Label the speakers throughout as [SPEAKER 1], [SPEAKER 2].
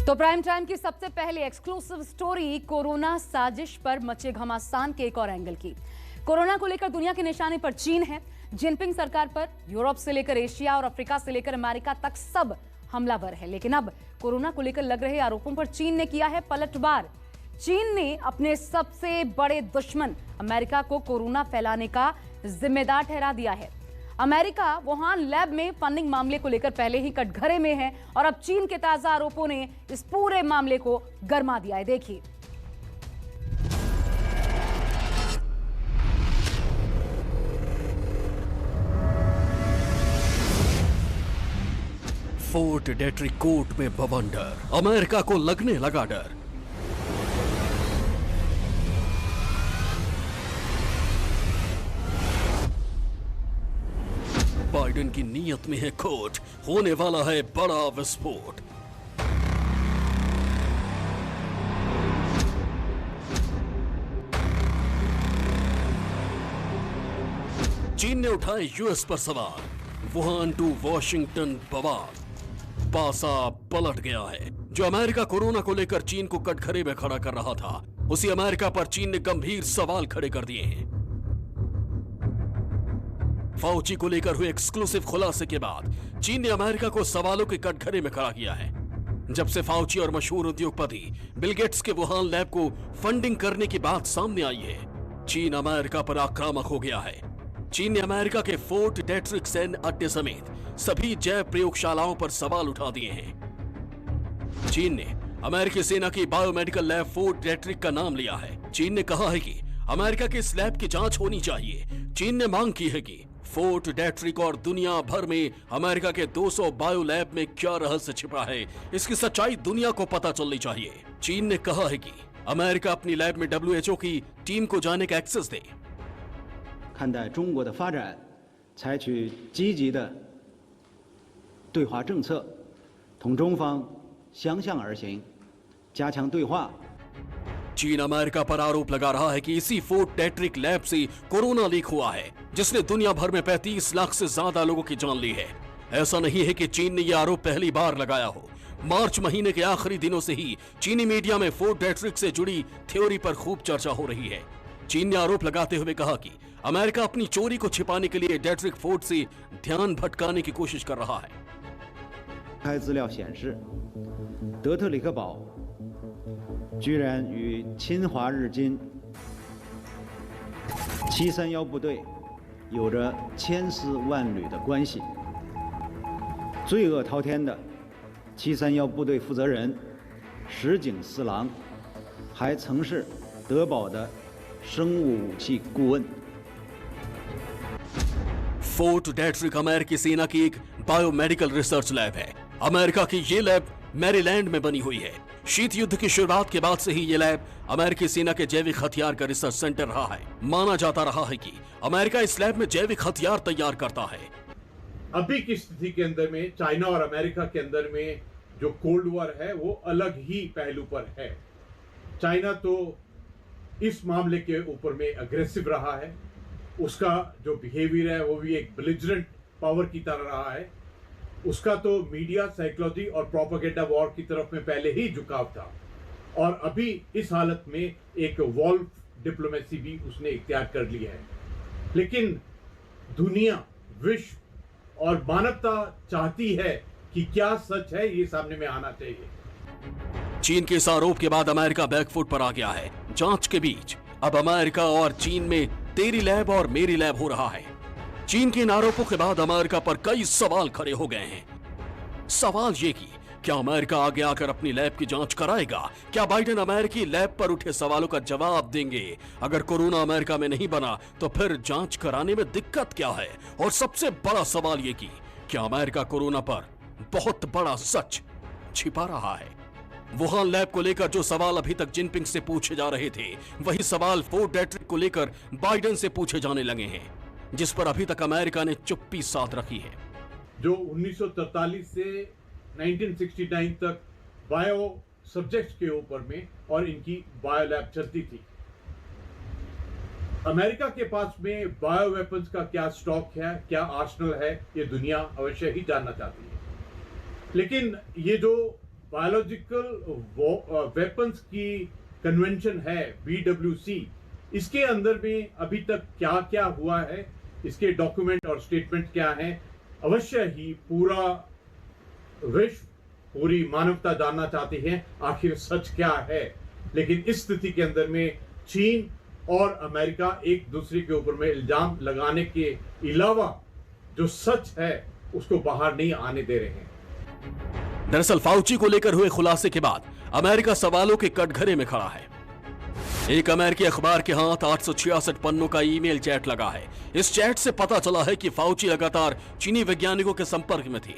[SPEAKER 1] तो prime time की सबसे पहले एक्सक्लूसिव स्टोरी कोरोना साजिश पर मचे घमासान के एक और एंगल की। कोरोना को लेकर दुनिया के निशाने पर चीन है। जिनपिंग सरकार पर यूरोप से लेकर एशिया और अफ्रीका से लेकर अमेरिका तक सब हमलावर है। लेकिन अब कोरोना को लेकर लग रहे आरोपों पर चीन ने किया है पलटवार। चीन ने अपने सबसे बड़े दुश्मन अमेरिका को कोरोना फैलाने का जिम्मेदार ठहरा दिया है। अमेरिका वुहान लैब में फंडिंग मामले को लेकर पहले ही कटघरे में है और अब चीन के ताजा आरोपों ने इस पूरे मामले को गरमा दिया है। देखिए,
[SPEAKER 2] फोर्ट डेट्रिक कोर्ट में बवंडर, अमेरिका को लगने लगा डर। बाइडेन की नीयत में है खोट, होने वाला है बड़ा विस्फोट। चीन ने उठाए यूएस पर सवाल, वुहान टू वॉशिंगटन बवाल। पासा पलट गया है। जो अमेरिका कोरोना को लेकर चीन को कटघरे में खड़ा कर रहा था, उसी अमेरिका पर चीन ने गंभीर सवाल खड़े कर दिए हैं। फाउची को लेकर हुए एक्सक्लूसिव खुलासे के बाद चीन ने अमेरिका को सवालों के कटघरे में खड़ा किया है। जब से फाउची और मशहूर उद्योगपति बिल गेट्स के वुहान लैब को फंडिंग करने की बात सामने आई है, चीन अमेरिका पर आक्रामक हो गया है। चीन ने अमेरिका के फोर्ट डेट्रिक सैन्य अड्डे समेत सभी जैव प्रयोगशालाओं पर सवाल उठा दिए हैं। चीन ने अमेरिकी सेना की बायोमेडिकल लैब फोर्ट डेट्रिक का नाम लिया है। चीन ने कहा है कि अमेरिका के इस लैब की जांच होनी चाहिए। चीन ने मांग की है कि फोर्ट डेट्रिक और दुनिया भर में अमेरिका के 200 बायो लैब में क्या रहस्य छिपा है, इसकी सच्चाई दुनिया को पता चलनी चाहिए। चीन ने कहा है कि अमेरिका अपनी लैब में WHO की टीम को जाने का एक्सेस दे।
[SPEAKER 3] 看待中国的发展，采取积极的对华政策，同中方相向而行，加强对话。
[SPEAKER 2] चीन अमेरिका पर आरोप लगा रहा है कि इसी फोर्ट डेट्रिक लैब से कोरोना लीक हुआ है, जिसने दुनिया भर में 35 लाख से ज्यादा लोगों की जान ली है। ऐसा नहीं है कि चीन ने यह आरोप पहली बार लगाया हो। मार्च महीने के आखिरी दिनों से ही चीनी मीडिया में फोर्ट डेट्रिक से जुड़ी थ्योरी पर खूब चर्चा हो रही है। चीन ने आरोप लगाते हुए कहा कि अमेरिका अपनी चोरी को छिपाने के लिए डेट्रिक फोर्ट से ध्यान भटकाने की कोशिश कर रहा है।
[SPEAKER 3] 开资料显示，德特里克堡居然与侵华日军731部队有着千丝万缕的关系。罪恶滔天的731部队负责人石井四郎，还曾是德宝的生物武器顾问。
[SPEAKER 2] फोर्ट डेट्रिक अमेरिकी सेना की एक बायोमेडिकल रिसर्च लैब है। अमेरिका की ये लैब मैरीलैंड में बनी हुई है। शीत युद्ध की शुरुआत के बाद से ही ये लैब अमेरिकी सेना के जैविक हथियार का रिसर्च सेंटर रहा है। माना जाता रहा है कि अमेरिका इस लैब में जैविक हथियार तैयार करता है।
[SPEAKER 4] अभी की स्थिति के अंदर में चाइना और अमेरिका के अंदर में जो कोल्ड वॉर है वो अलग ही पहलू पर है। चाइना तो इस मामले के ऊपर में अग्रेसिव रहा है। उसका जो बिहेवियर है वो भी एक बेलिजरेंट पावर की तरह रहा है। उसका तो मीडिया, साइकोलॉजी और प्रोपेगेंडा वॉर की तरफ में पहले ही झुकाव था और अभी इस हालत में एक वॉल्व डिप्लोमेसी भी उसने इख्तियार कर ली है। लेकिन दुनिया, विश्व और मानवता चाहती है कि क्या सच है, ये सामने में आना चाहिए।
[SPEAKER 2] चीन के इस आरोप के बाद अमेरिका बैकफुट पर आ गया है। जांच के बीच अब अमेरिका और चीन में तेरी लैब और मेरी लैब हो रहा है। चीन के इन आरोपों के बाद अमेरिका पर कई सवाल खड़े हो गए हैं। सवाल ये कि क्या अमेरिका आगे आकर अपनी लैब की जांच कराएगा? क्या बाइडेन अमेरिकी लैब पर उठे सवालों का जवाब देंगे? अगर कोरोना अमेरिका में नहीं बना तो फिर जांच कराने में दिक्कत क्या है? और सबसे बड़ा सवाल ये कि क्या अमेरिका कोरोना पर बहुत बड़ा सच छिपा रहा है? वुहान लैब को लेकर जो सवाल अभी तक जिनपिंग से पूछे जा रहे थे, वही सवाल फोर्ट डेट्रिक को लेकर बाइडेन से पूछे जाने लगे हैं, जिस पर अभी तक अमेरिका ने चुप्पी साध रखी है।
[SPEAKER 4] जो 1943 से 1969 तक बायो सब्जेक्ट्स के ऊपर में और इनकी बायो लैब चलती थी। अमेरिका के पास में बायो वेपन्स का क्या स्टॉक है, क्या आर्सेनल है, ये दुनिया अवश्य ही जानना चाहती है। लेकिन ये जो बायोलॉजिकल वेपन्स की कन्वेंशन है BWC, इसके अंदर में अभी तक क्या क्या हुआ है, इसके डॉक्यूमेंट और स्टेटमेंट क्या है, अवश्य ही पूरा विश्व, पूरी मानवता जानना चाहती है आखिर सच क्या है। लेकिन इस स्थिति के अंदर में चीन और अमेरिका एक दूसरे के ऊपर में इल्जाम लगाने के अलावा जो सच है उसको बाहर नहीं आने दे रहे हैं।
[SPEAKER 2] दरअसल फाउची को लेकर हुए खुलासे के बाद अमेरिका सवालों के कटघरे में खड़ा है। एक अमेरिकी अखबार के हाथ 866 पन्नों का ईमेल चैट लगा है। इस चैट से पता चला है कि फाउची लगातार चीनी वैज्ञानिकों के संपर्क में थे।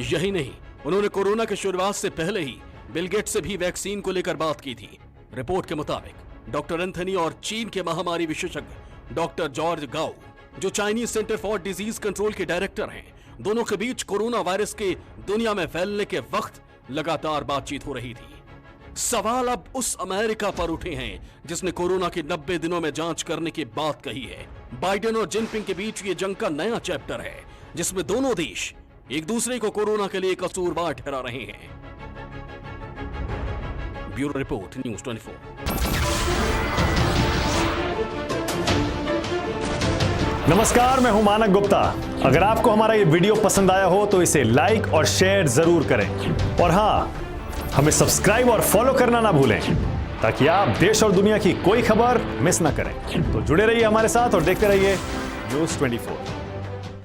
[SPEAKER 2] यही नहीं, उन्होंने कोरोना की शुरुआत से पहले ही बिल गेट्स से भी वैक्सीन को लेकर बात की थी। रिपोर्ट के मुताबिक डॉक्टर एंथनी और चीन के महामारी विशेषज्ञ डॉक्टर जॉर्ज गाओ, जो Chinese centre for disease control के डायरेक्टर हैं, दोनों के बीच कोरोना वायरस के दुनिया में फैलने के वक्त लगातार बातचीत हो रही थी। सवाल अब उस अमेरिका पर उठे हैं जिसने कोरोना के 90 दिनों में जांच करने की बात कही है। बाइडेन और जिनपिंग के बीच ये जंग का नया चैप्टर है, जिसमें दोनों देश एक दूसरे को कोरोना के लिए कसूरवार ठहरा रहे हैं। Bureau report, news 24।
[SPEAKER 5] नमस्कार, मैं हूं मानक गुप्ता। अगर आपको हमारा ये वीडियो पसंद आया हो तो इसे लाइक और शेयर जरूर करें, और हां, हमें सब्सक्राइब और फॉलो करना ना भूलें ताकि आप देश और दुनिया की कोई खबर मिस ना करें। तो जुड़े रहिए हमारे साथ और देखते रहिए न्यूज़ 24।